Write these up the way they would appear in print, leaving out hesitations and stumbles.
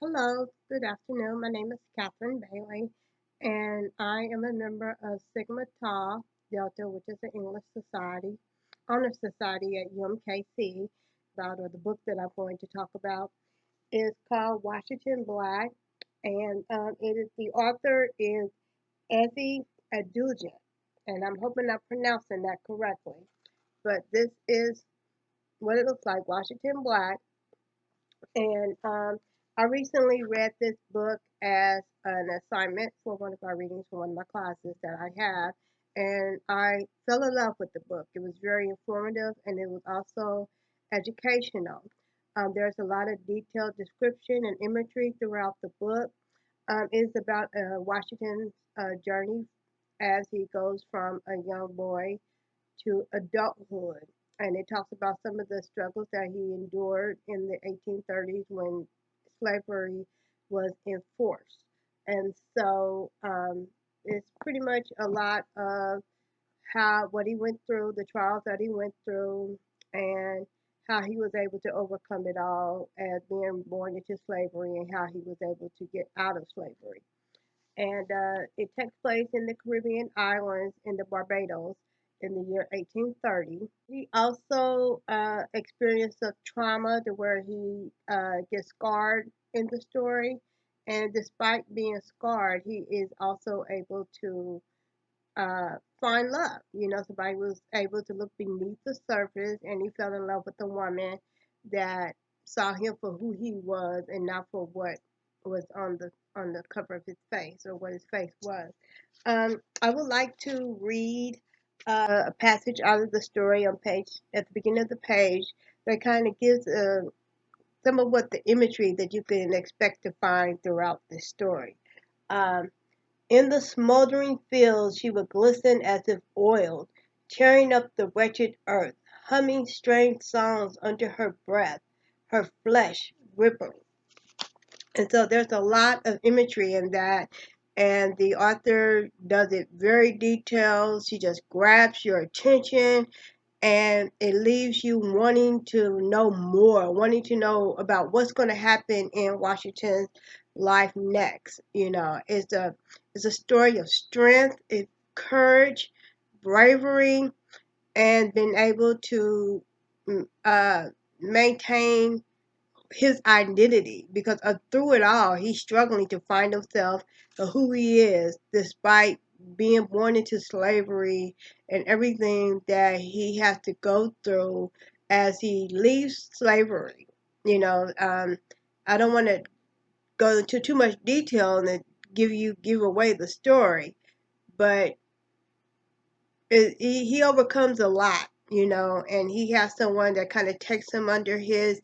Hello, good afternoon. My name is Catherine Bailey, and I am a member of Sigma Tau Delta, which is an English society, honor society at UMKC. The book that I'm going to talk about is called Washington Black, and the author is Edugyan, and I'm hoping I'm pronouncing that correctly. But this is what it looks like, Washington Black. And I recently read this book as an assignment for one of our readings for one of my classes that I have. And I fell in love with the book. It was very informative and it was also educational. There's a lot of detailed description and imagery throughout the book. It's about Washington's journey as he goes from a young boy to adulthood. And it talks about some of the struggles that he endured in the 1830s when slavery was enforced. And so it's pretty much a lot of what he went through, the trials that he went through, and how he was able to overcome it all as being born into slavery and how he was able to get out of slavery. And it takes place in the Caribbean islands in the Barbados in the year 1830. He also experienced a trauma to where he gets scarred in the story, and despite being scarred, he is also able to find love. You know, somebody was able to look beneath the surface, and he fell in love with a woman that saw him for who he was and not for what was on the cover of his face or what his face was. I would like to read a passage out of the story on page at the beginning of the page that kind of gives some of what the imagery that you can expect to find throughout this story. Um, in the smoldering fields she would glisten as if oiled, tearing up the wretched earth, humming strange songs under her breath, her flesh rippling. And so there's a lot of imagery in that, and the author does it very detailed. She just grabs your attention and it leaves you wanting to know more, wanting to know about what's going to happen in Washington's life next. You know, it's a story of strength, courage, bravery, and being able to uh, maintain his identity because through it all, he's struggling to find himself of who he is, despite being born into slavery and everything that he has to go through as he leaves slavery. You know, I don't want to go into too much detail and give away the story, but he overcomes a lot. You know, and he has someone that kind of takes him under his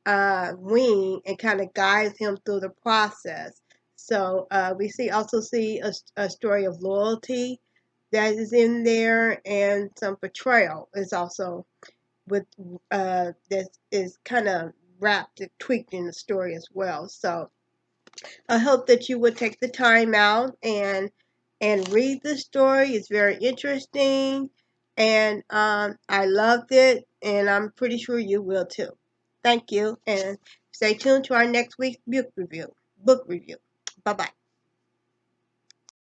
wing and kind of guides him through the process. So we also see a story of loyalty that is in there, and some betrayal is also with that is kind of wrapped and tweaked in the story as well. So I hope that you would take the time out and read the story. It's very interesting, and I loved it, and I'm pretty sure you will too. Thank you, and stay tuned to our next week's book review. Bye bye.